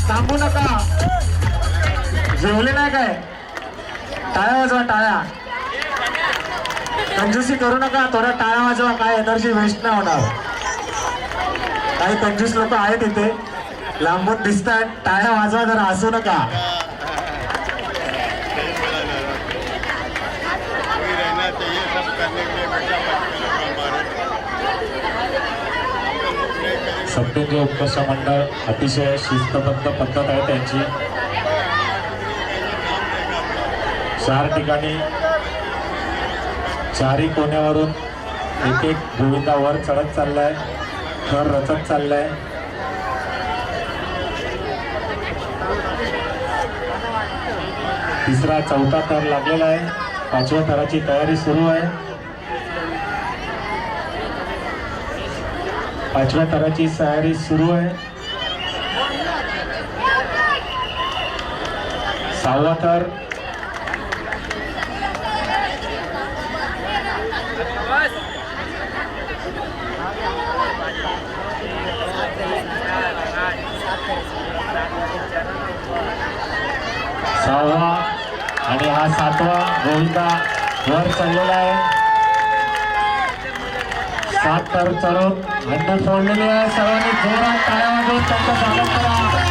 थांबू नका, जेवले नाही काय? टाळ्या वाजवा, टाळ्या. कंजूसी करू नका, थोड्या टाळ्या वाजवा, काय एनर्जी वेस्ट नाही होणार. काही कंजूस लोक आहेत इथे, लांबून दिसतात, टाळ्या वाजवा जरा, हसू नका. सप्तंगी उत्कर्ष मंडळ अतिशय शिस्तबद्ध पद्धत आहे त्यांची. 4 ठिकाणी 4ही कोण्यावरून एक एक गोविंदा वर चढत चाललाय, थर रचत चाललाय. तिसरा 4था थर लागलेला आहे. 5व्या थराची तयारी सुरू आहे. 5व्या थराची तयारी सुरू आहे. 6वा थर. 6वा आणि हा 7वा गोविंदा वर चाललेला आहे. 7 थर चढून हंड फोडलेली आहे. सर्वांनी जोरात टाळ्या वाजवून त्यांचं स्वागत करा.